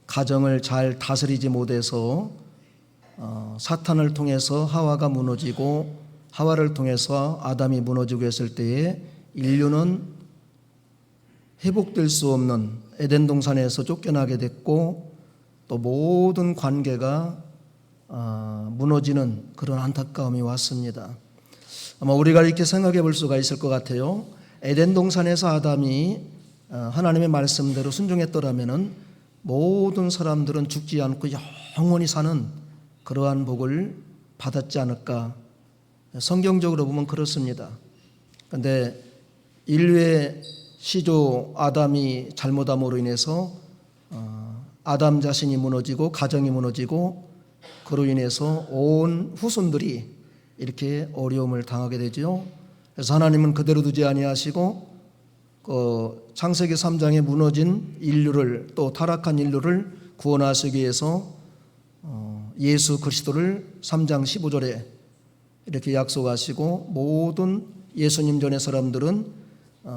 가정을 잘 다스리지 못해서 사탄을 통해서 하와가 무너지고 하와를 통해서 아담이 무너지고 했을 때에 인류는 회복될 수 없는 에덴 동산에서 쫓겨나게 됐고 또 모든 관계가 무너지는 그런 안타까움이 왔습니다. 아마 우리가 이렇게 생각해 볼 수가 있을 것 같아요. 에덴 동산에서 아담이 하나님의 말씀대로 순종했더라면 모든 사람들은 죽지 않고 영원히 사는 그러한 복을 받았지 않을까. 성경적으로 보면 그렇습니다. 그런데 인류의 시조 아담이 잘못함으로 인해서 아담 자신이 무너지고 가정이 무너지고 그로 인해서 온 후손들이 이렇게 어려움을 당하게 되죠. 그래서 하나님은 그대로 두지 아니하시고 창세기 3장에 무너진 인류를 또 타락한 인류를 구원하시기 위해서 예수 그리스도를 3장 15절에 이렇게 약속하시고 모든 예수님 전의 사람들은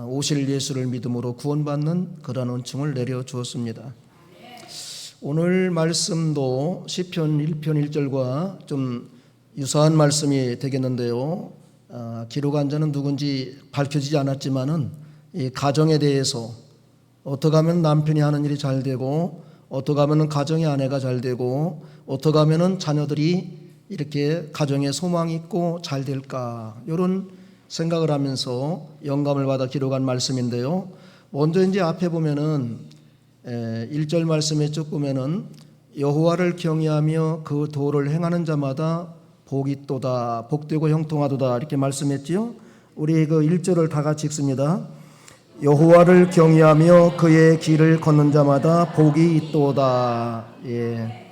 오실 예수를 믿음으로 구원받는 그러한 은총을 내려주었습니다. 오늘 말씀도 시편 1편 1절과 좀 유사한 말씀이 되겠는데요. 기록한 자는 누군지 밝혀지지 않았지만은 이 가정에 대해서 어떻게 하면 남편이 하는 일이 잘 되고 어떻게 하면 가정의 아내가 잘 되고 어떻게 하면 자녀들이 이렇게 가정에 소망이 있고 잘 될까 이런 생각을 하면서 영감을 받아 기록한 말씀인데요. 먼저 이제 앞에 보면은 1절 말씀에 쭉 보면은 여호와를 경외하며 그 도를 행하는 자마다 복이 있도다, 복되고 형통하도다 이렇게 말씀했지요. 우리 그 1절을 다 같이 읽습니다. 여호와를 경외하며 그의 길을 걷는 자마다 복이 있도다. 예.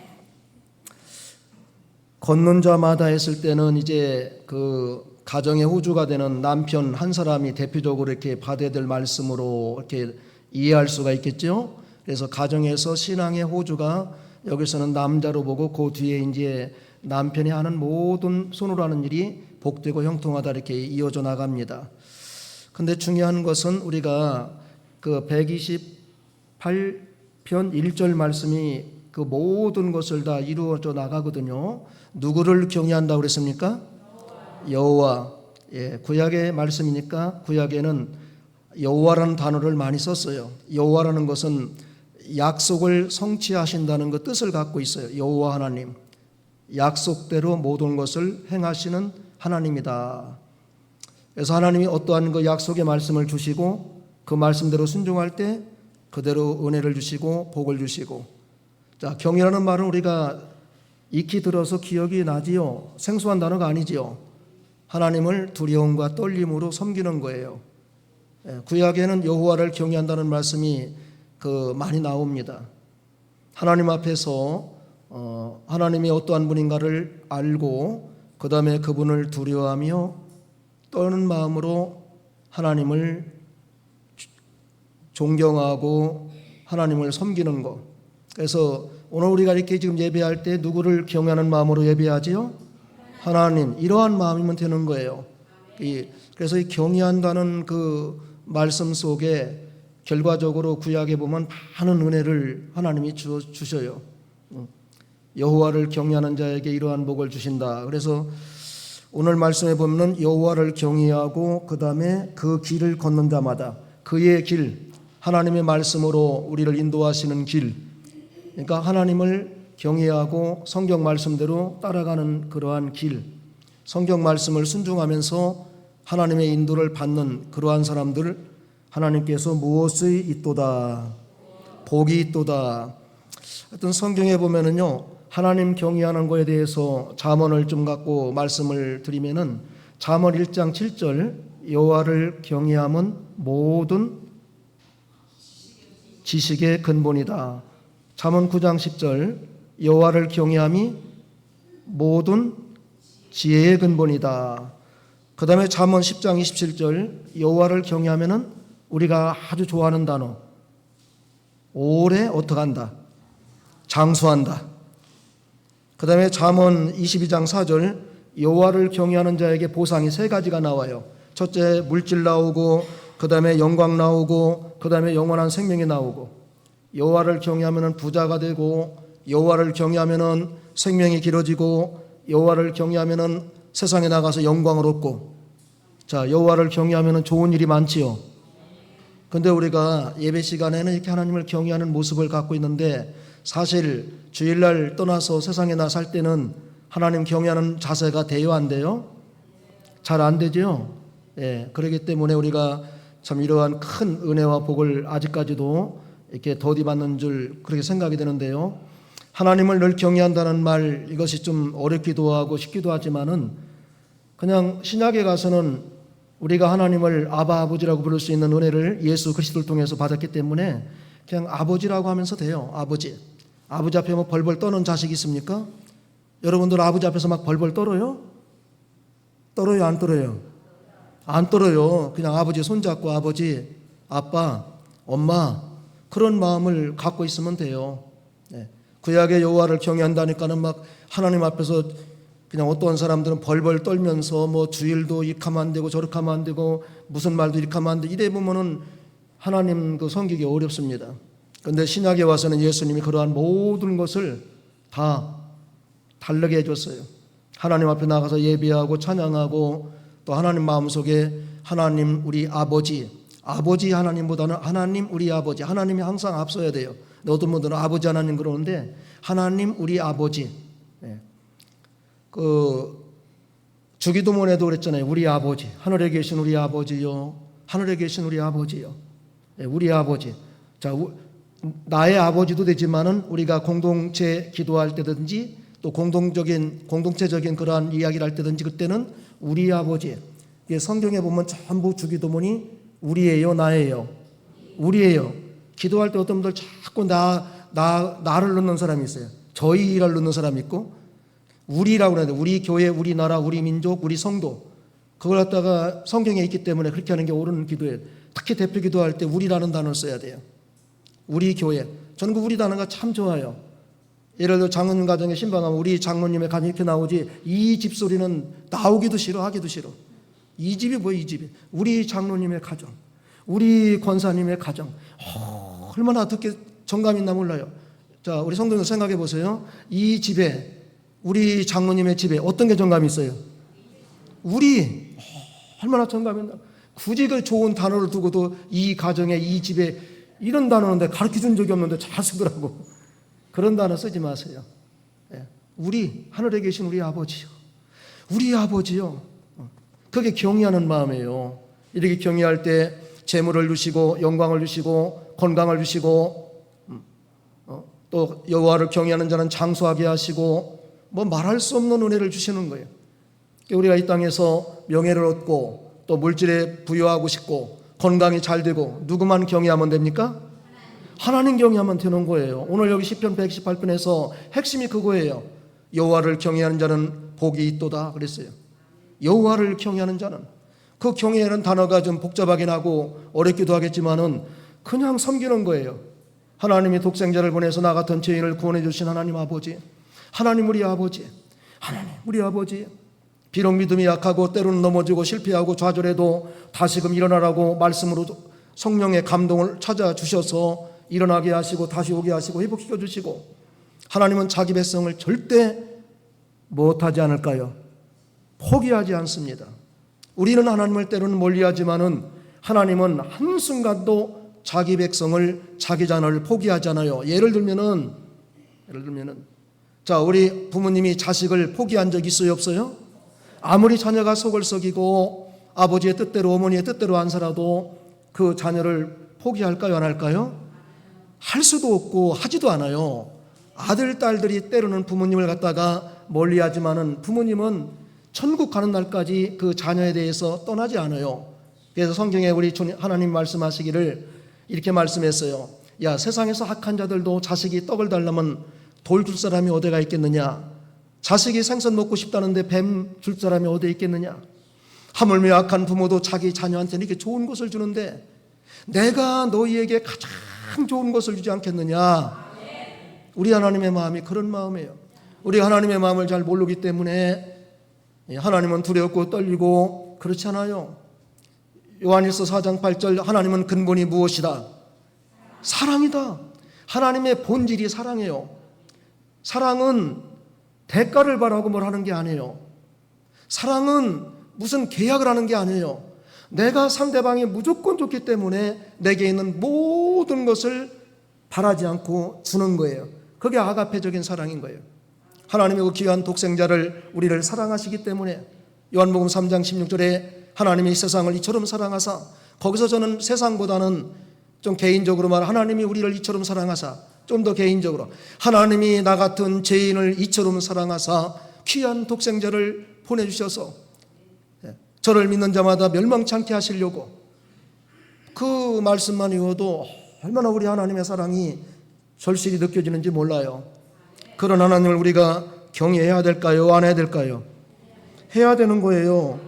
걷는 자마다 했을 때는 이제 그 가정의 호주가 되는 남편 한 사람이 대표적으로 이렇게 받아야 될 말씀으로 이렇게 이해할 수가 있겠죠. 그래서 가정에서 신앙의 호주가 여기서는 남자로 보고 그 뒤에 이제 남편이 하는 모든 손으로 하는 일이 복되고 형통하다 이렇게 이어져 나갑니다. 근데 중요한 것은 우리가 그 128편 1절 말씀이 그 모든 것을 다 이루어져 나가거든요. 누구를 경외한다고 그랬습니까? 여호와. 예, 구약의 말씀이니까 구약에는 여호와라는 단어를 많이 썼어요. 여호와라는 것은 약속을 성취하신다는 그 뜻을 갖고 있어요. 여호와 하나님. 약속대로 모든 것을 행하시는 하나님이다. 그래서 하나님이 어떠한 그 약속의 말씀을 주시고 그 말씀대로 순종할 때 그대로 은혜를 주시고 복을 주시고. 자, 경외라는 말은 우리가 익히 들어서 기억이 나지요. 생소한 단어가 아니지요. 하나님을 두려움과 떨림으로 섬기는 거예요. 구약에는 여호와를 경외한다는 말씀이 많이 나옵니다. 하나님 앞에서 하나님이 어떠한 분인가를 알고 그 다음에 그분을 두려워하며 떠는 마음으로 하나님을 존경하고 하나님을 섬기는 것. 그래서 오늘 우리가 이렇게 지금 예배할 때 누구를 경외하는 마음으로 예배하지요? 하나님. 이러한 마음이면 되는 거예요. 그래서 이 경외한다는 그 말씀 속에 결과적으로 구약에 보면 많은 은혜를 하나님이 주셔요. 여호와를 경외하는 자에게 이러한 복을 주신다. 그래서 오늘 말씀에 보면 여호와를 경외하고 그 다음에 그 길을 걷는 자마다 그의 길, 하나님의 말씀으로 우리를 인도하시는 길, 그러니까 하나님을 경외하고 성경 말씀대로 따라가는 그러한 길, 성경 말씀을 순종하면서 하나님의 인도를 받는 그러한 사람들, 하나님께서 무엇이 있도다, 복이 있도다. 어떤 성경에 보면은요, 하나님 경외하는 것에 대해서 잠언을 좀 갖고 말씀을 드리면은 잠언 1장 7절 여호와를 경외함은 모든 지식의 근본이다. 잠언 9장 10절 여호와를 경외함이 모든 지혜의 근본이다. 그 다음에 잠언 10장 27절 여호와를 경외하면은 우리가 아주 좋아하는 단어 오래 어떡한다? 장수한다. 그 다음에 잠언 22장 4절 여호와를 경외하는 자에게 보상이 3가지가 나와요. 첫째 물질 나오고 그 다음에 영광 나오고 그 다음에 영원한 생명이 나오고 여호와를 경외하면 부자가 되고, 여호와를 경외하면 생명이 길어지고, 여호와를 경외하면 세상에 나가서 영광을 얻고, 자, 여호와를 경외하면 좋은 일이 많지요. 근데 우리가 예배 시간에는 이렇게 하나님을 경외하는 모습을 갖고 있는데, 사실 주일날 떠나서 세상에 나살 때는 하나님 경외하는 자세가 돼요, 안 돼요? 잘 안 되죠. 예, 그렇기 때문에 우리가 참 이러한 큰 은혜와 복을 아직까지도 이렇게 더디받는 줄 그렇게 생각이 되는데요. 하나님을 늘 경외한다는 말, 이것이 좀 어렵기도 하고 쉽기도 하지만은 그냥 신약에 가서는 우리가 하나님을 아바 아버지라고 부를 수 있는 은혜를 예수 그리스도를 통해서 받았기 때문에 그냥 아버지라고 하면서 돼요. 아버지. 아버지 앞에 뭐 벌벌 떠는 자식이 있습니까? 여러분들 아버지 앞에서 막 벌벌 떨어요? 떨어요, 안 떨어요? 안 떨어요. 그냥 아버지 손잡고 아버지, 아빠, 엄마 그런 마음을 갖고 있으면 돼요. 네. 구약의 여호와를 경외한다니까는 막 하나님 앞에서 그냥 어떠한 사람들은 벌벌 떨면서 뭐 주일도 이렇게 하면 안 되고 저렇게 하면 안 되고 무슨 말도 이렇게 하면 안 돼. 이래 보면은 하나님 그 섬기기 어렵습니다. 그런데 신약에 와서는 예수님이 그러한 모든 것을 다 다르게 해줬어요. 하나님 앞에 나가서 예배하고 찬양하고 또 하나님 마음속에 하나님 우리 아버지, 아버지 하나님보다는 하나님 우리 아버지, 하나님이 항상 앞서야 돼요. 어떤 분들은 아버지 하나님 그러는데 하나님 우리 아버지. 네. 그 주기도문에도 그랬잖아요. 우리 아버지, 하늘에 계신 우리 아버지요, 하늘에 계신 우리 아버지요. 네, 우리 아버지. 자, 나의 아버지도 되지만은 우리가 공동체 기도할 때든지 또 공동체적인 그러한 이야기를 할 때든지 그때는 우리 아버지. 성경에 보면 전부 주기도문이 우리예요, 나예요. 우리예요. 기도할 때 어떤 분들 자꾸 나를 넣는 사람이 있어요. 저희를 넣는 사람이 있고, 우리라고 그러는데 우리 교회, 우리 나라, 우리 민족, 우리 성도. 그걸 갖다가 성경에 있기 때문에 그렇게 하는 게 옳은 기도예요. 특히 대표 기도할 때 우리라는 단어를 써야 돼요. 우리 교회. 저는 그 우리 단어가 참 좋아요. 예를 들어 장로님 가정에 신방하면 우리 장로님의 가정 이렇게 나오지, 이 집 소리는 나오기도 싫어, 하기도 싫어. 이 집이 뭐야, 이 집이. 우리 장로님의 가정, 우리 권사님의 가정. 얼마나 듣기 정감 있나 몰라요. 자, 우리 성도들 생각해 보세요. 이 집에, 우리 장로님의 집에 어떤 게 정감이 있어요? 우리. 얼마나 정감이 있나. 굳이 그 좋은 단어를 두고도 이 가정에, 이 집에, 이런 단어인데 가르쳐 준 적이 없는데 잘 쓰더라고. 그런 단어 쓰지 마세요. 우리, 하늘에 계신 우리 아버지요. 우리 아버지요. 그게 경외하는 마음이에요. 이렇게 경외할 때 재물을 주시고 영광을 주시고 건강을 주시고 또 여호와를 경외하는 자는 장수하게 하시고 뭐 말할 수 없는 은혜를 주시는 거예요. 우리가 이 땅에서 명예를 얻고 또 물질에 부여하고 싶고 건강이 잘 되고 누구만 경외하면 됩니까? 하나님 경외하면 되는 거예요. 오늘 여기 시편 118편에서 핵심이 그거예요. 여호와를 경외하는 자는 복이 있도다 그랬어요. 여호와를 경외하는 자는, 그 경외라는 단어가 좀 복잡하긴 하고 어렵기도 하겠지만은 그냥 섬기는 거예요. 하나님이 독생자를 보내서 나 같은 죄인을 구원해 주신 하나님 아버지, 하나님 우리 아버지, 하나님 우리 아버지. 비록 믿음이 약하고 때로는 넘어지고 실패하고 좌절해도 다시금 일어나라고 말씀으로 성령의 감동을 찾아주셔서 일어나게 하시고 다시 오게 하시고 회복시켜 주시고, 하나님은 자기 백성을 절대 못하지 않을까요? 포기하지 않습니다. 우리는 하나님을 때로는 멀리하지만은 하나님은 한순간도 자기 백성을, 자기 자녀를 포기하잖아요. 예를 들면은 자, 우리 부모님이 자식을 포기한 적 있어요, 없어요? 아무리 자녀가 속을 썩이고 아버지의 뜻대로 어머니의 뜻대로 안 살아도 그 자녀를 포기할까요, 안 할까요? 할 수도 없고 하지도 않아요. 아들, 딸들이 때로는 부모님을 갖다가 멀리하지만은 부모님은 천국 가는 날까지 그 자녀에 대해서 떠나지 않아요. 그래서 성경에 우리 하나님 말씀하시기를 이렇게 말씀했어요. 야, 세상에서 악한 자들도 자식이 떡을 달라면 돌 줄 사람이 어디가 있겠느냐? 자식이 생선 먹고 싶다는데 뱀 줄 사람이 어디에 있겠느냐? 하물며 악한 부모도 자기 자녀한테는 이렇게 좋은 것을 주는데 내가 너희에게 가장 좋은 것을 주지 않겠느냐? 우리 하나님의 마음이 그런 마음이에요. 우리 하나님의 마음을 잘 모르기 때문에 하나님은 두렵고 떨리고 그렇지 않아요. 요한일서 4장 8절, 하나님은 근본이 무엇이다? 사랑이다. 하나님의 본질이 사랑이에요. 사랑은 대가를 바라고 뭘 하는 게 아니에요. 사랑은 무슨 계약을 하는 게 아니에요. 내가 상대방이 무조건 좋기 때문에 내게 있는 모든 것을 바라지 않고 주는 거예요. 그게 아가페적인 사랑인 거예요. 하나님의 그 귀한 독생자를 우리를 사랑하시기 때문에 요한복음 3장 16절에 하나님이 세상을 이처럼 사랑하사, 거기서 저는 세상보다는 좀 개인적으로 말, 하나님이 우리를 이처럼 사랑하사, 좀 더 개인적으로 하나님이 나 같은 죄인을 이처럼 사랑하사 귀한 독생자를 보내주셔서 저를 믿는 자마다 멸망치 않게 하시려고, 그 말씀만 이어도 얼마나 우리 하나님의 사랑이 절실히 느껴지는지 몰라요. 그런 하나님을 우리가 경외해야 될까요? 안 해야 될까요? 해야 되는 거예요.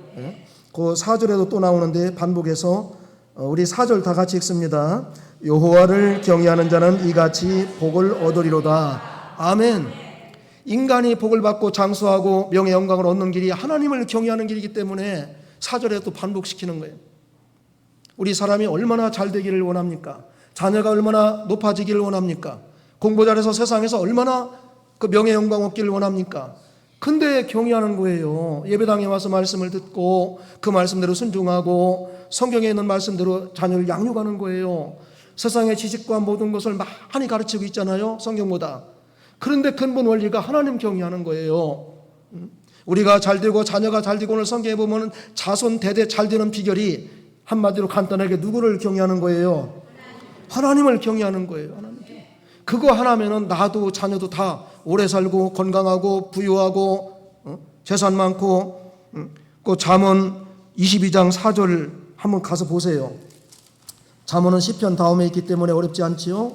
그 4절에도 또 나오는데 반복해서 우리 4절 다 같이 읽습니다. 여호와를 경외하는 자는 이같이 복을 얻으리로다. 아멘. 인간이 복을 받고 장수하고 명예 영광을 얻는 길이 하나님을 경외하는 길이기 때문에 4절에 또 반복시키는 거예요. 우리 사람이 얼마나 잘 되기를 원합니까? 자녀가 얼마나 높아지기를 원합니까? 공부 잘해서 세상에서 얼마나 그 명예 영광 얻기를 원합니까? 근데 경외하는 거예요. 예배당에 와서 말씀을 듣고 그 말씀대로 순종하고 성경에 있는 말씀대로 자녀를 양육하는 거예요. 세상의 지식과 모든 것을 많이 가르치고 있잖아요, 성경보다. 그런데 근본 원리가 하나님 경외하는 거예요. 우리가 잘 되고 자녀가 잘 되고, 오늘 성경에 보면 자손 대대 잘 되는 비결이 한마디로 간단하게 누구를 경외하는 거예요? 하나님을 경외하는 거예요. 하나님. 그거 하나면은 나도 자녀도 다 오래 살고 건강하고 부유하고 재산 많고. 그 잠언 22장 4절 한번 가서 보세요. 잠언은 시편 다음에 있기 때문에 어렵지 않지요.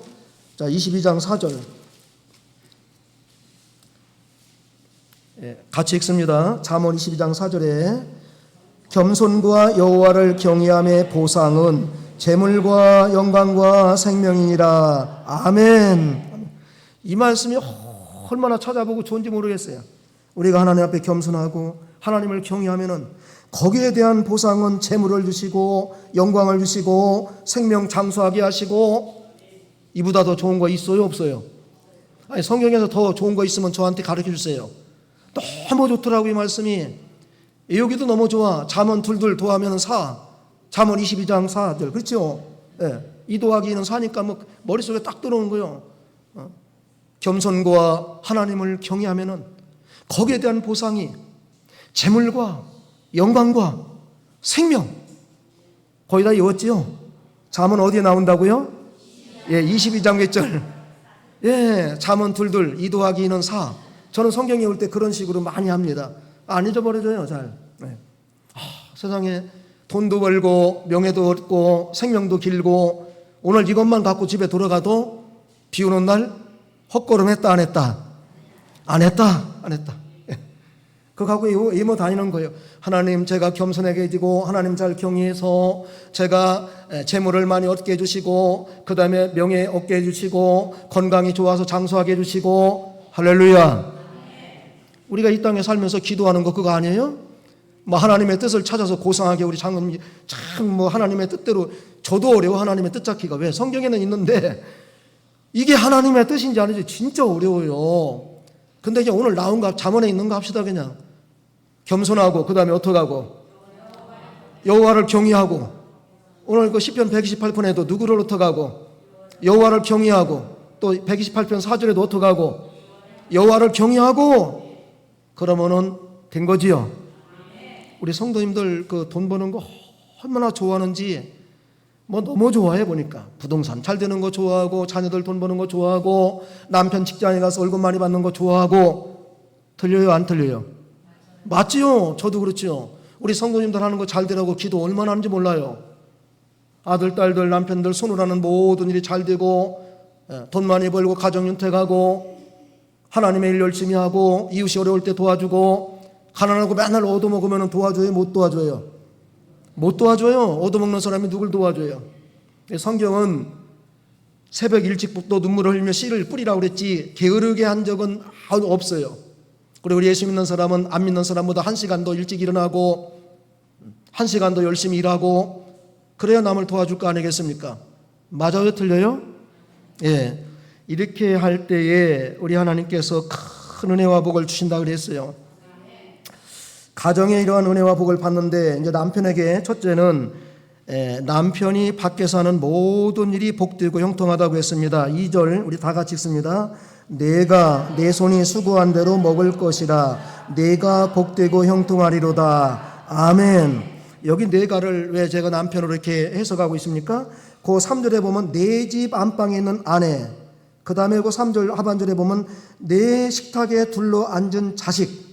자, 22장 4절 같이 읽습니다. 잠언 22장 4절에 겸손과 여호와를 경외함의 보상은 재물과 영광과 생명이니라. 아멘. 이 말씀이 얼마나 찾아보고 좋은지 모르겠어요. 우리가 하나님 앞에 겸손하고 하나님을 경외하면은 거기에 대한 보상은 재물을 주시고 영광을 주시고 생명 장수하게 하시고, 이보다 더 좋은 거 있어요, 없어요? 아니, 성경에서 더 좋은 거 있으면 저한테 가르쳐 주세요. 너무 좋더라고요, 이 말씀이. 여기도 너무 좋아. 잠언 둘둘 더하면 4. 잠언 22장 4절. 그렇죠? 예. 2 더하기 2는 4니까 뭐 머릿속에 딱 들어오는 거예요. 겸손과 하나님을 경외하면은 거기에 대한 보상이 재물과 영광과 생명, 거의 다 이었지요. 잠언 어디에 나온다고요? 예, 22장 몇 절? 예, 잠언 둘둘 2 더하기 2는 4. 저는 성경에 올 때 그런 식으로 많이 합니다. 안 잊어버려져요, 잘. 네. 세상에 돈도 벌고 명예도 얻고 생명도 길고, 오늘 이것만 갖고 집에 돌아가도 비 오는 날 헛걸음 했다 안 했다? 안 했다 안 했다. 그거 갖고 이모 다니는 거예요. 하나님, 제가 겸손하게 해지고 하나님 잘 경외해서 제가 재물을 많이 얻게 해주시고, 그 다음에 명예 얻게 해주시고, 건강이 좋아서 장수하게 해주시고. 할렐루야. 우리가 이 땅에 살면서 기도하는 거 그거 아니에요? 뭐 하나님의 뜻을 찾아서 고상하게 우리 장로님 참 뭐 하나님의 뜻대로, 저도 어려워 하나님의 뜻 찾기가. 왜? 성경에는 있는데 이게 하나님의 뜻인지 아닌지 진짜 어려워요. 근데 이제 오늘 나온 거 잠언에 있는 거 합시다. 그냥 겸손하고 그 다음에 어떡하고 여호와를 경외하고. 오늘 그 시편 128편에도 누구를 어떡하고 여호와를 경외하고, 또 128편 4절에도 어떡하고 여호와를 경외하고. 그러면은 된 거지요. 우리 성도님들 그 돈 버는 거 얼마나 좋아하는지 뭐 너무 좋아해 보니까. 부동산 잘 되는 거 좋아하고, 자녀들 돈 버는 거 좋아하고, 남편 직장에 가서 월급 많이 받는 거 좋아하고. 틀려요, 안 틀려요? 맞지요? 저도 그렇지요. 우리 성도님들 하는 거 잘 되라고 기도 얼마나 하는지 몰라요. 아들, 딸들, 남편들 손으로하는 모든 일이 잘 되고, 돈 많이 벌고 가정 윤택하고, 하나님의 일 열심히 하고, 이웃이 어려울 때 도와주고. 가난하고 맨날 얻어먹으면 도와줘요, 못 도와줘요? 못 도와줘요. 얻어먹는 사람이 누굴 도와줘요? 성경은 새벽 일찍부터 눈물을 흘리며 씨를 뿌리라고 그랬지 게으르게 한 적은 없어요. 그리고 우리 예수 믿는 사람은 안 믿는 사람보다 1시간 더 일찍 일어나고 1시간 더 열심히 일하고, 그래야 남을 도와줄 거 아니겠습니까? 맞아요, 틀려요? 예. 이렇게 할 때에 우리 하나님께서 큰 은혜와 복을 주신다 그랬어요. 가정에 이러한 은혜와 복을 받는데, 이제 남편에게 첫째는 남편이 밖에서 하는 모든 일이 복되고 형통하다고 했습니다. 2절 우리 다 같이 읽습니다. 내가 내 손이 수고한 대로 먹을 것이라. 내가 복되고 형통하리로다. 아멘. 여기 내가를 왜 제가 남편으로 이렇게 해석하고 있습니까? 그 3절에 보면 내 집 안방에 있는 아내, 그 다음에 그 3절 하반절에 보면 내 식탁에 둘러 앉은 자식,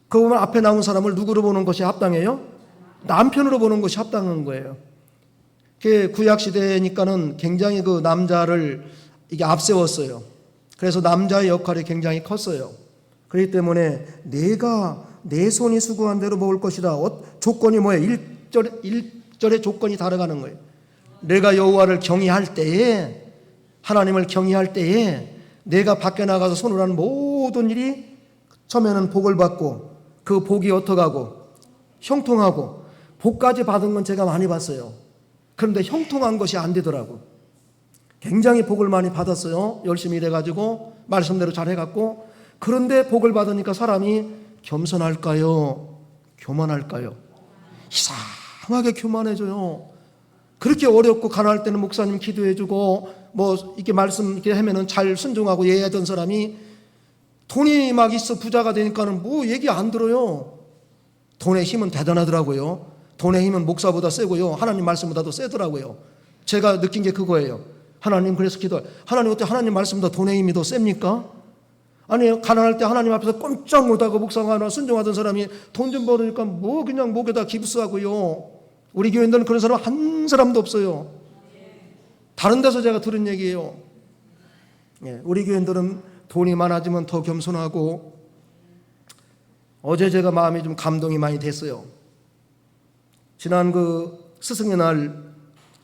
그 보면 앞에 나온 사람을 누구로 보는 것이 합당해요? 남편으로 보는 것이 합당한 거예요. 구약 시대니까는 굉장히 그 남자를 이게 앞세웠어요. 그래서 남자의 역할이 굉장히 컸어요. 그렇기 때문에 내가 내 손이 수고한 대로 먹을 것이다. 조건이 뭐예요? 1절의 조건이 달아가는 거예요. 내가 여호와를 경외할 때에, 하나님을 경외할 때에 내가 밖에 나가서 손을 하는 모든 일이 처음에는 복을 받고, 그 복이 어떡하고 형통하고, 복까지 받은 건 제가 많이 봤어요. 그런데 형통한 것이 안 되더라고. 굉장히 복을 많이 받았어요. 열심히 일해가지고 말씀대로 잘 해갖고. 그런데 복을 받으니까 사람이 겸손할까요? 교만할까요? 이상하게 교만해져요. 그렇게 어렵고 가난할 때는 목사님 기도해주고 뭐 이렇게 말씀 이렇게 하면은 잘 순종하고 예하던 사람이 돈이 막 있어 부자가 되니까는 뭐 얘기 안 들어요. 돈의 힘은 대단하더라고요. 돈의 힘은 목사보다 세고요. 하나님 말씀보다도 세더라고요. 제가 느낀 게 그거예요. 하나님 그래서 하나님 어때? 하나님 말씀보다 돈의 힘이 더 셉니까? 아니, 가난할 때 하나님 앞에서 꼼짝 못하고 목사가 하나 순종하던 사람이 돈 좀 벌으니까 뭐 그냥 목에다 기부스하고요. 우리 교인들은 그런 사람 한 사람도 없어요. 다른 데서 제가 들은 얘기예요. 우리 교인들은 돈이 많아지면 더 겸손하고. 어제 제가 마음이 좀 감동이 많이 됐어요. 지난 그 스승의 날,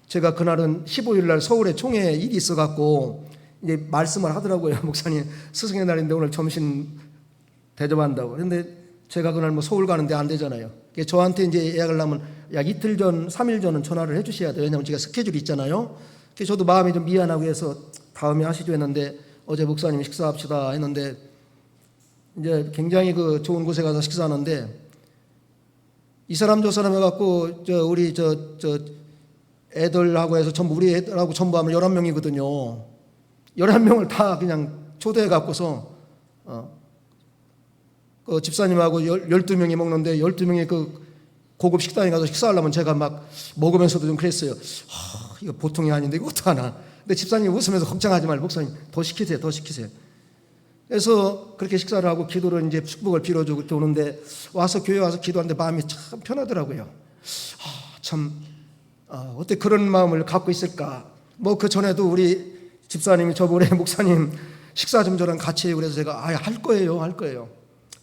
제가 그날은 15일 날 서울에 총회 일이 있어갖고 이제 말씀을 하더라고요. 목사님 스승의 날인데 오늘 점심 대접한다고. 그런데 제가 그날 뭐 서울 가는데 안 되잖아요. 저한테 이제 예약을 하면 약 이틀 전, 3일 전은 전화를 해 주셔야 돼요. 왜냐하면 제가 스케줄이 있잖아요. 그래서 저도 마음이 좀 미안하고 해서 다음에 하시죠 했는데, 어제 목사님 식사합시다 했는데, 이제 굉장히 그 좋은 곳에 가서 식사하는데, 이 사람 저 사람 해갖고 우리 애들하고 해서 전부 우리 애들하고 전부 하면 11명이거든요. 11명을 다 그냥 초대해갖고서 그 집사님하고 12명이 먹는데, 12명이 그 고급 식당에 가서 식사하려면 제가 막 먹으면서도 좀 그랬어요. 이거 보통이 아닌데 이거 어떡하나. 근데 집사님이 웃으면서 걱정하지 말고 목사님 더 시키세요, 더 시키세요. 그래서 그렇게 식사를 하고 기도를 이제 축복을 빌어주고 오는데, 와서 교회 와서 기도하는데 마음이 참 편하더라고요. 어떻게 그런 마음을 갖고 있을까. 뭐 그 전에도 우리 집사님이 저번에 목사님 식사 좀 저랑 같이 해요. 그래서 제가 할 거예요.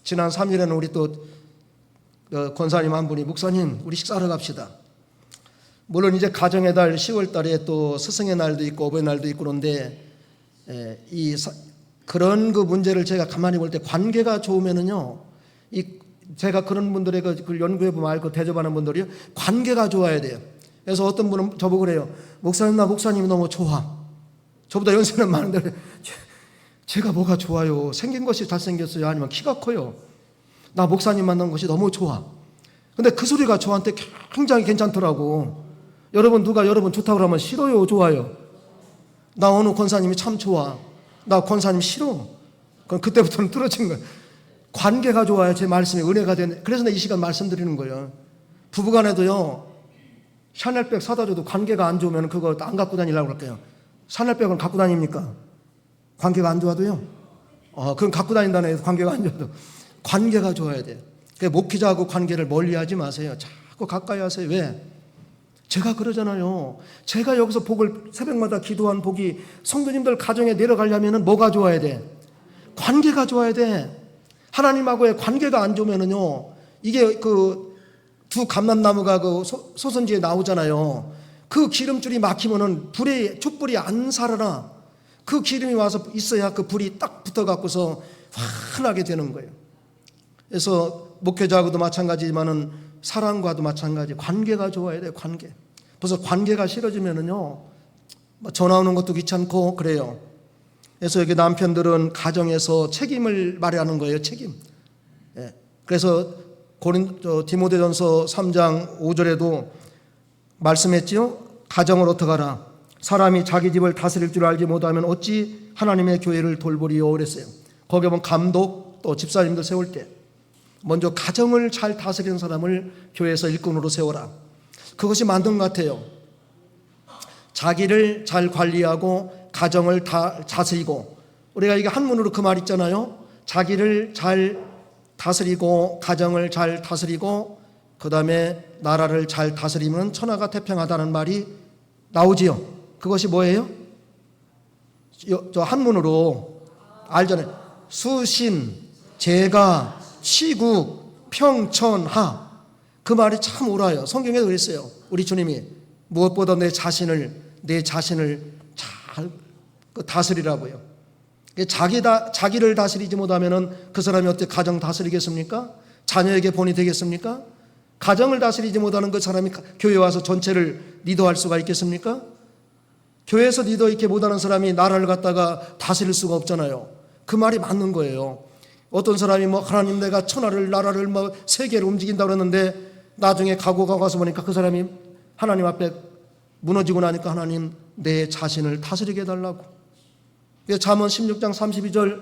지난 3일에는 우리 또 권사님 한 분이 목사님 우리 식사하러 갑시다. 물론 이제 가정의 달 10월 달에 또 스승의 날도 있고 어버이날도 있고 그런데 그런 그 문제를 제가 가만히 볼 때 관계가 좋으면은요, 제가 그런 분들의 그 연구해 보면 알고 대접하는 분들이 관계가 좋아야 돼요. 그래서 어떤 분은 저보고 그래요. 목사님 나 목사님이 너무 좋아. 저보다 연세는 많은데 제가 뭐가 좋아요? 생긴 것이 잘생겼어요? 아니면 키가 커요? 나 목사님 만난 것이 너무 좋아. 근데 그 소리가 저한테 굉장히 괜찮더라고. 누가 여러분 좋다고 하면 싫어요? 좋아요? 나 어느 권사님이 참 좋아. 나 권사님 싫어. 그럼 그때부터는 뚫어진 거예요. 관계가 좋아야 제 말씀이 은혜가 되는. 그래서 내 이 시간 말씀드리는 거예요. 부부간에도요, 샤넬백 사다 줘도 관계가 안 좋으면 그거 안 갖고 다니려고 그럴게요. 샤넬백은 갖고 다닙니까? 관계가 안 좋아도요? 그럼 갖고 다닌다는 애도 관계가 안 좋아도. 관계가 좋아야 돼요. 목회자하고 관계를 멀리하지 마세요. 자꾸 가까이 하세요. 왜? 제가 그러잖아요. 제가 여기서 복을 새벽마다 기도한 복이 성도님들 가정에 내려가려면 뭐가 좋아야 돼? 관계가 좋아야 돼. 하나님하고의 관계가 안 좋으면은요, 이게 그 두 감람나무가 그 소선지에 나오잖아요. 그 기름줄이 막히면은 촛불이 안 살아나. 그 기름이 와서 있어야 그 불이 딱 붙어갖고서 환하게 되는 거예요. 그래서 목회자하고도 마찬가지지만은 사랑과도 마찬가지. 관계가 좋아야 돼요. 관계. 벌써 관계가 싫어지면은요, 전화 오는 것도 귀찮고 그래요. 그래서 여기 남편들은 가정에서 책임을 말하는 거예요. 책임. 예. 그래서 디모데전서 3장 5절에도 말씀했지요. 가정을 어떻게 하라. 사람이 자기 집을 다스릴 줄 알지 못하면 어찌 하나님의 교회를 돌보리요 그랬어요. 거기 보면 감독 또 집사님들 세울 때 먼저 가정을 잘 다스리는 사람을 교회에서 일꾼으로 세워라. 그것이 맞는 것 같아요. 자기를 잘 관리하고 가정을 다스리고, 우리가 이게 한문으로 그 말 있잖아요. 자기를 잘 다스리고 가정을 잘 다스리고 그 다음에 나라를 잘 다스리면 천하가 태평하다는 말이 나오지요. 그것이 뭐예요? 저 한문으로 알잖아요. 수신, 제가, 시국, 평천하. 그 말이 참 옳아요. 성경에도 그랬어요. 우리 주님이 무엇보다 내 자신을 잘 다스리라고요. 자기를 다스리지 못하면 그 사람이 어떻게 가정 다스리겠습니까? 자녀에게 본이 되겠습니까? 가정을 다스리지 못하는 그 사람이 교회 와서 전체를 리더할 수가 있겠습니까? 교회에서 리더 있게 못하는 사람이 나라를 갖다가 다스릴 수가 없잖아요. 그 말이 맞는 거예요. 어떤 사람이 하나님 내가 천하를 나라를 세계를 움직인다고 그랬는데 나중에 가서 보니까 그 사람이 하나님 앞에 무너지고 나니까 하나님 내 자신을 다스리게 해달라고. 잠언 16장 32절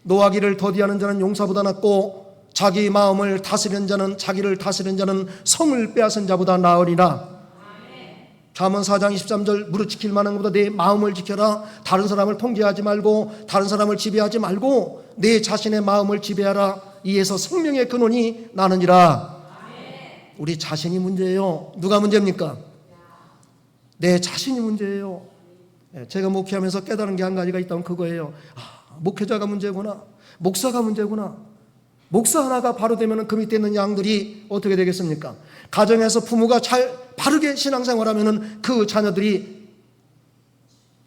노하기를 더디하는 자는 용사보다 낫고 자기 마음을 다스리는 자는 자기를 다스리는 자는 성을 빼앗은 자보다 나으리라. 잠언 4장 23절 무릇 지킬 만한 것보다 내 마음을 지켜라. 다른 사람을 통제하지 말고 다른 사람을 지배하지 말고 내 자신의 마음을 지배하라. 이에서 생명의 근원이 나느니라. 우리 자신이 문제예요. 누가 문제입니까? 내 자신이 문제예요. 제가 목회하면서 깨달은 게 한 가지가 있다면 그거예요. 목회자가 문제구나. 목사가 문제구나. 목사 하나가 바로 되면 그 밑에 있는 양들이 어떻게 되겠습니까? 가정에서 부모가 바르게 신앙생활하면 그 자녀들이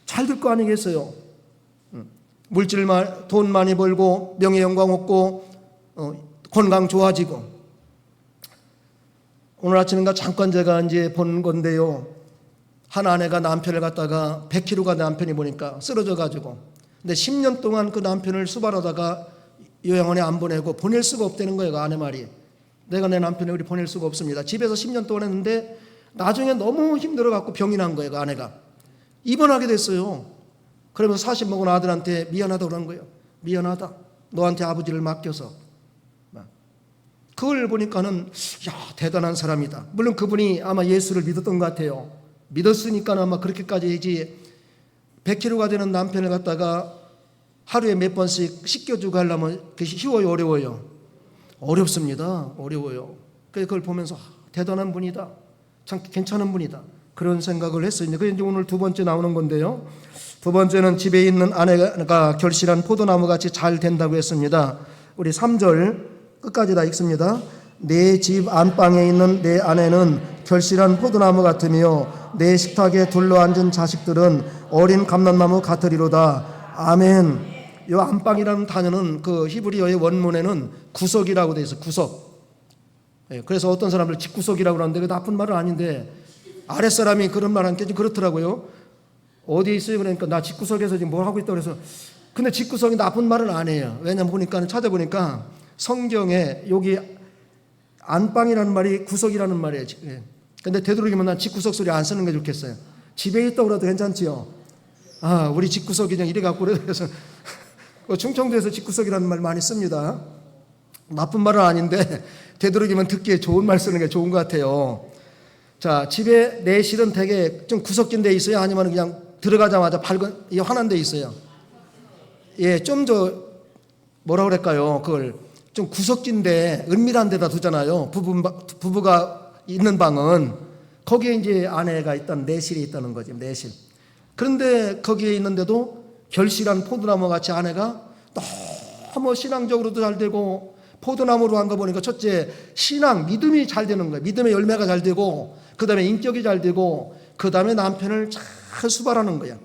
잘 될 거 아니겠어요? 돈 많이 벌고 명예 영광 얻고 건강 좋아지고. 오늘 아침인가 잠깐 제가 이제 본 건데요. 한 아내가 남편을 갖다가 100kg가 남편이 보니까 쓰러져 가지고, 근데 10년 동안 그 남편을 수발하다가 요양원에 안 보내고 보낼 수가 없다는 거예요. 그 아내 말이. 내가 내 남편을 우리 보낼 수가 없습니다. 집에서 10년 동안 했는데 나중에 너무 힘들어 갖고 병이 난 거예요. 그 아내가 입원하게 됐어요. 그러면서 40 먹은 아들한테 미안하다고 그러는 거예요. 미안하다. 너한테 아버지를 맡겨서. 그걸 보니까는 대단한 사람이다. 물론 그분이 아마 예수를 믿었던 것 같아요. 믿었으니까 아마 그렇게까지 해야지. 100kg가 되는 남편을 갖다가 하루에 몇 번씩 씻겨주고 하려면 그것이 쉬워요, 어려워요? 어렵습니다. 어려워요. 그걸 보면서 대단한 분이다. 참 괜찮은 분이다. 그런 생각을 했어요. 그게 이제 오늘 두 번째 나오는 건데요. 두 번째는 집에 있는 아내가 결실한 포도나무 같이 잘 된다고 했습니다. 우리 3절 끝까지 다 읽습니다. 내 집 안방에 있는 내 아내는 결실한 포도나무 같으며 내 식탁에 둘러앉은 자식들은 어린 감람나무 같으리로다. 아멘. 이 안방이라는 단어는 그 히브리어의 원문에는 구석이라고 되어 있어요. 구석. 그래서 어떤 사람들 집구석이라고 하는데 그 나쁜 말은 아닌데 아랫사람이 그런 말 하니까 좀 그렇더라고요. 어디에 있어요? 그러니까 나 집구석에서 지금 뭘 하고 있다고 그래서, 근데 집구석이 나쁜 말은 아니에요. 왜냐면 보니까 찾아보니까 성경에 여기 안방이라는 말이 구석이라는 말이에요. 근데 되도록이면 난 집구석 소리 안 쓰는 게 좋겠어요. 집에 있다고 해도 괜찮지요. 우리 집구석이 그냥 이래 갖고 그래서 충청도에서 집구석이라는 말 많이 씁니다. 나쁜 말은 아닌데 되도록이면 듣기에 좋은 말 쓰는 게 좋은 것 같아요. 자, 집에 내실은 되게 좀 구석진 데 있어요? 아니면 그냥 들어가자마자 환한 데 있어요? 좀 뭐라 그럴까요? 그걸 좀 구석진데 은밀한 데다 두잖아요. 부부가 있는 방은 거기에 이제 아내가 있다는 내실이 있다는 거죠. 내실. 그런데 거기에 있는데도 결실한 포도나무 같이 아내가 너무 신앙적으로도 잘 되고, 포도나무로 한 거 보니까 첫째 신앙, 믿음이 잘 되는 거예요. 믿음의 열매가 잘 되고, 그 다음에 인격이 잘 되고, 그 다음에 남편을 잘 수발하는 거야.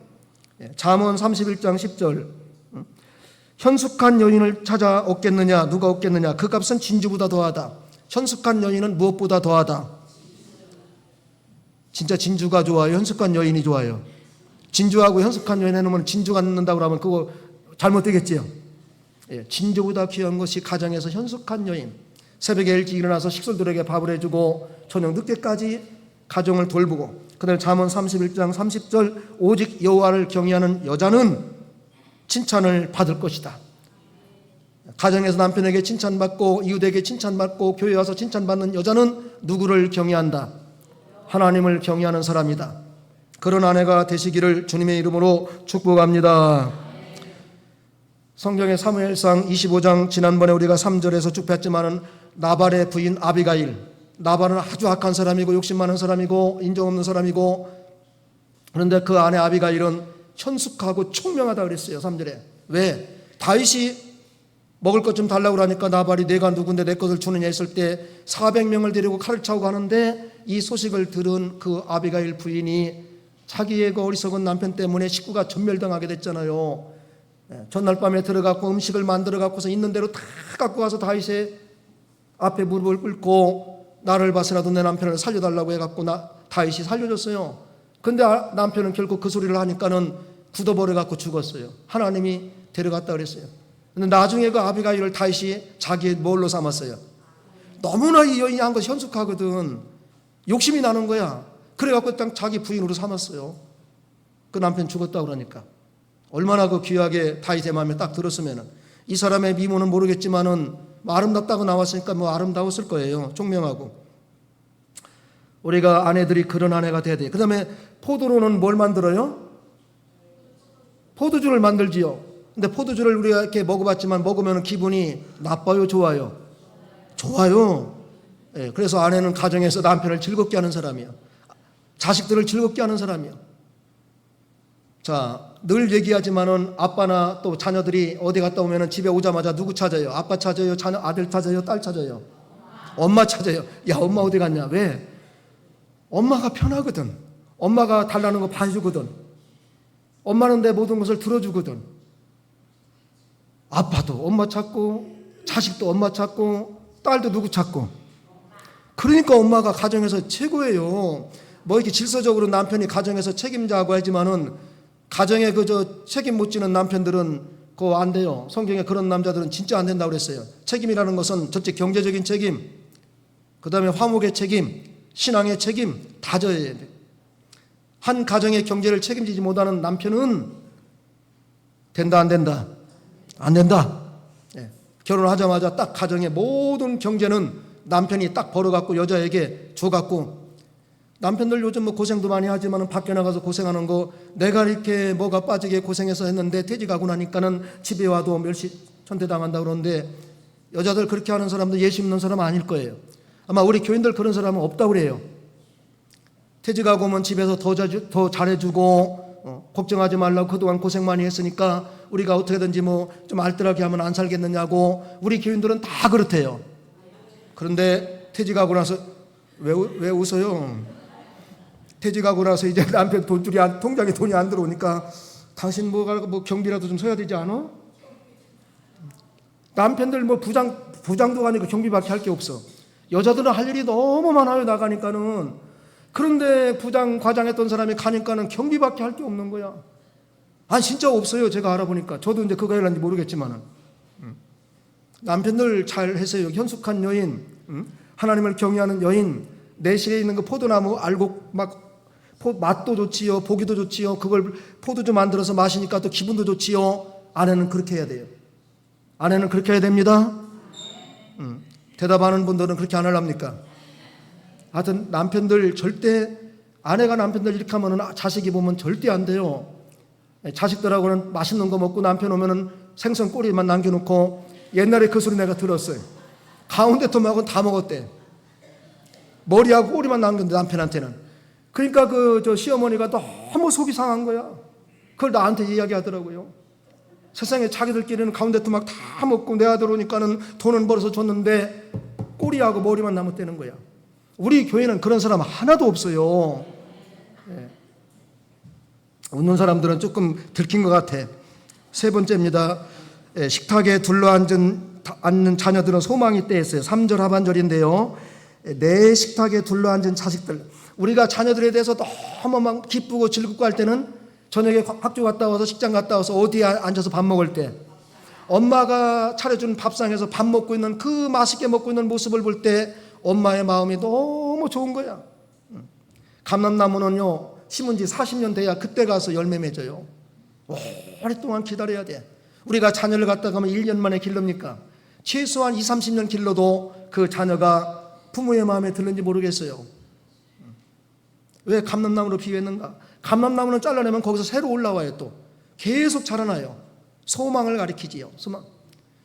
잠언 31장 10절 현숙한 여인을 찾아 얻겠느냐? 누가 얻겠느냐? 그 값은 진주보다 더하다. 현숙한 여인은 무엇보다 더하다. 진짜 진주가 좋아요? 현숙한 여인이 좋아요? 진주하고 현숙한 여인 해놓으면 진주가 넣는다고 하면 그거 잘못되겠지요. 진주보다 귀한 것이 가정에서 현숙한 여인. 새벽에 일찍 일어나서 식솔들에게 밥을 해주고 저녁 늦게까지 가정을 돌보고, 그다음에 잠언 31장 30절 오직 여호와를 경외하는 여자는 칭찬을 받을 것이다. 가정에서 남편에게 칭찬받고 이웃에게 칭찬받고 교회 와서 칭찬받는 여자는 누구를 경외한다? 하나님을 경외하는 사람이다. 그런 아내가 되시기를 주님의 이름으로 축복합니다. 성경의 사무엘상 25장 지난번에 우리가 3절에서 쭉 뵀지만은 나발의 부인 아비가일, 나발은 아주 악한 사람이고 욕심 많은 사람이고 인정 없는 사람이고, 그런데 그 아내 아비가일은 현숙하고 총명하다 그랬어요. 3절에. 왜? 다윗이 먹을 것 좀 달라고 하니까 나발이 내가 누군데 내 것을 주느냐 했을 때 400명을 데리고 칼을 차고 가는데, 이 소식을 들은 그 아비가일 부인이 자기의 그 어리석은 남편 때문에 식구가 전멸당하게 됐잖아요. 전날 밤에 들어가고 음식을 만들어 갖고서 있는 대로 다 갖고 가서 다윗의 앞에 무릎을 꿇고 나를 봐서라도 내 남편을 살려달라고 해갖고 다윗이 살려줬어요. 근데 남편은 결국 그 소리를 하니까는 굳어버려 갖고 죽었어요. 하나님이 데려갔다 그랬어요. 근데 나중에 그 아비가일을 다윗이 자기의 뭘로 삼았어요? 너무나 이 여인이 한 것이 현숙하거든. 욕심이 나는 거야. 그래갖고 딱 자기 부인으로 삼았어요. 그 남편 죽었다 그러니까. 얼마나 그 귀하게 다윗의 마음에 딱 들었으면은. 이 사람의 미모는 모르겠지만은 뭐 아름답다고 나왔으니까 뭐 아름다웠을 거예요. 총명하고. 우리가 아내들이 그런 아내가 돼야 돼요. 그 다음에 포도로는 뭘 만들어요? 포도주를 만들지요. 근데 포도주를 우리가 이렇게 먹어봤지만 먹으면 기분이 나빠요, 좋아요? 좋아요. 예, 그래서 아내는 가정에서 남편을 즐겁게 하는 사람이요, 자식들을 즐겁게 하는 사람이요. 자, 늘 얘기하지만은 아빠나 또 자녀들이 어디 갔다 오면은 집에 오자마자 누구 찾아요? 아빠 찾아요? 자녀, 아들 찾아요? 딸 찾아요? 엄마 찾아요. 야, 엄마 어디 갔냐? 왜? 엄마가 편하거든. 엄마가 달라는 거 봐주거든. 엄마는 내 모든 것을 들어주거든. 아빠도 엄마 찾고, 자식도 엄마 찾고, 딸도 누구 찾고. 그러니까 엄마가 가정에서 최고예요. 뭐 이렇게 질서적으로 남편이 가정에서 책임자고 하지만은 가정에 그저 책임 못 지는 남편들은 그거 안 돼요. 성경에 그런 남자들은 진짜 안 된다고 그랬어요. 책임이라는 것은 첫째 경제적인 책임, 그 다음에 화목의 책임, 신앙의 책임 다 져야 돼요. 한 가정의 경제를 책임지지 못하는 남편은 된다, 안 된다? 안 된다. 예. 결혼하자마자 딱 가정의 모든 경제는 남편이 딱 벌어갖고 여자에게 줘갖고, 남편들 요즘 뭐 고생도 많이 하지만 밖에 나가서 고생하는 거 내가 이렇게 뭐가 빠지게 고생해서 했는데 퇴직하고 나니까는 집에 와도 멸시 천대당한다 그러는데, 여자들 그렇게 하는 사람도 예수 믿는 사람 아닐 거예요. 아마 우리 교인들 그런 사람은 없다고 그래요. 퇴직하고 오면 집에서 더 잘해주고 걱정하지 말라고 그동안 고생 많이 했으니까 우리가 어떻게든지 뭐 좀 알뜰하게 하면 안 살겠느냐고 우리 교인들은 다 그렇대요. 그런데 퇴직하고 나서 왜 웃어요? 퇴직하고 나서 이제 남편 통장에 돈이 안 들어오니까 당신 뭐 경비라도 좀 서야 되지 않아? 남편들 뭐 부장도 아니고 경비밖에 할 게 없어. 여자들은 할 일이 너무 많아요, 나가니까는. 그런데 부장, 과장했던 사람이 가니까는 경비밖에 할 게 없는 거야. 아, 진짜 없어요. 제가 알아보니까. 저도 이제 그거 해야지 모르겠지만은. 남편들 잘 하세요. 현숙한 여인, 하나님을 경외하는 여인, 내실에 있는 그 포도나무 알고 막 맛도 좋지요, 보기도 좋지요. 그걸 포도주 만들어서 마시니까 또 기분도 좋지요. 아내는 그렇게 해야 돼요. 아내는 그렇게 해야 됩니다. 대답하는 분들은 그렇게 안 하랍니까? 하여튼 남편들 절대, 아내가 남편들 이렇게 하면은 자식이 보면 절대 안 돼요. 자식들하고는 맛있는 거 먹고 남편 오면은 생선 꼬리만 남겨놓고, 옛날에 그 소리 내가 들었어요. 가운데 토막은 다 먹었대. 머리하고 꼬리만 남겼는데 남편한테는. 그러니까 저 시어머니가 너무 속이 상한 거야. 그걸 나한테 이야기하더라고요. 세상에 자기들끼리는 가운데 토막 다 먹고 내 아들 오니까는 돈은 벌어서 줬는데 꼬리하고 머리만 남았다는 거야. 우리 교회는 그런 사람 하나도 없어요. 예. 웃는 사람들은 조금 들킨 것 같아. 세 번째입니다. 예, 식탁에 둘러앉는 자녀들은 소망이 떼었어요. 3절 하반절인데요. 내 식탁에 둘러앉은 자식들. 우리가 자녀들에 대해서 너무 막 기쁘고 즐겁고 할 때는 저녁에 학교 갔다 와서 직장 갔다 와서 어디에 앉아서 밥 먹을 때 엄마가 차려준 밥상에서 밥 먹고 있는 그 맛있게 먹고 있는 모습을 볼 때 엄마의 마음이 너무 좋은 거야. 감람나무는요, 심은 지 40년 돼야 그때 가서 열매 맺어요. 오랫동안 기다려야 돼. 우리가 자녀를 갖다 가면 1년 만에 길릅니까? 최소한 20, 30년 길러도 그 자녀가 부모의 마음에 들는지 모르겠어요. 왜 감람나무로 비유했는가? 감람나무는 잘라내면 거기서 새로 올라와요. 또 계속 자라나요. 소망을 가리키지요. 소망.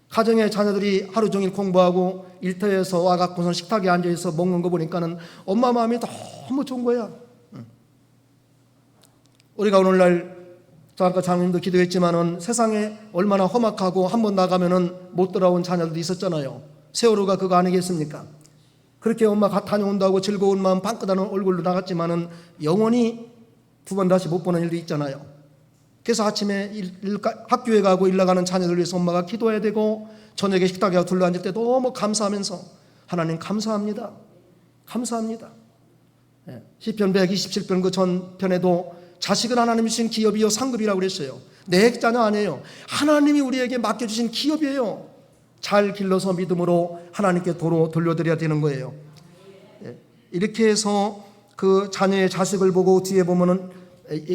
가정에 자녀들이 하루 종일 공부하고 일터에서 와갖고선 식탁에 앉아있어 먹는 거 보니까는 엄마 마음이 너무 좋은 거야. 우리가 오늘날 아까 장님도 기도했지만은 세상에 얼마나 험악하고 한번 나가면은 못 돌아온 자녀들도 있었잖아요. 세월호가 그거 아니겠습니까? 그렇게 엄마가 다녀온다고 즐거운 마음 빵긋하는 얼굴로 나갔지만은 영원히 두 번 다시 못 보는 일도 있잖아요. 그래서 아침에 학교에 가고 일 나가는 자녀들 위해서 엄마가 기도해야 되고, 저녁에 식탁에 가서 둘러앉을 때 너무 감사하면서 하나님 감사합니다. 감사합니다. 시편 127편 그 전편에도 자식은 하나님이 주신 기업이요 상급이라고 그랬어요. 내 자녀 아니에요. 하나님이 우리에게 맡겨주신 기업이에요. 잘 길러서 믿음으로 하나님께 도로 돌려드려야 되는 거예요. 이렇게 해서 그 자녀의 자식을 보고 뒤에 보면은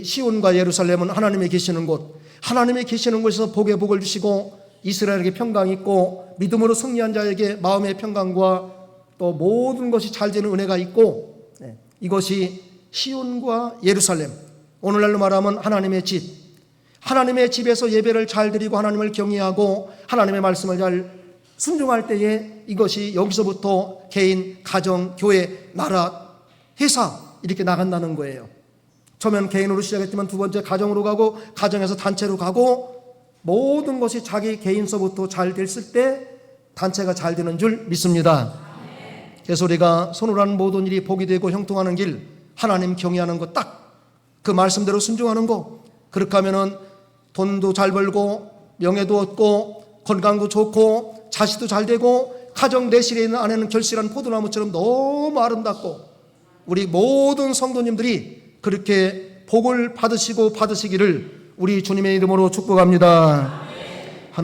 시온과 예루살렘은 하나님이 계시는 곳, 하나님이 계시는 곳에서 복의 복을 주시고 이스라엘에게 평강이 있고 믿음으로 승리한 자에게 마음의 평강과 또 모든 것이 잘 되는 은혜가 있고, 이것이 시온과 예루살렘, 오늘날로 말하면 하나님의 집, 하나님의 집에서 예배를 잘 드리고 하나님을 경외하고 하나님의 말씀을 잘 순종할 때에 이것이 여기서부터 개인, 가정, 교회, 나라, 회사 이렇게 나간다는 거예요. 처음엔 개인으로 시작했지만 두 번째 가정으로 가고 가정에서 단체로 가고 모든 것이 자기 개인서부터 잘 됐을 때 단체가 잘 되는 줄 믿습니다. 그래서 우리가 손으로 하는 모든 일이 복이 되고 형통하는 길, 하나님 경외하는 것 딱 그 말씀대로 순종하는 거, 그렇게 하면은 돈도 잘 벌고 명예도 얻고 건강도 좋고 자식도 잘 되고 가정 내실에 있는 아내는 결실한 포도나무처럼 너무 아름답고 우리 모든 성도님들이 그렇게 복을 받으시고 받으시기를 우리 주님의 이름으로 축복합니다.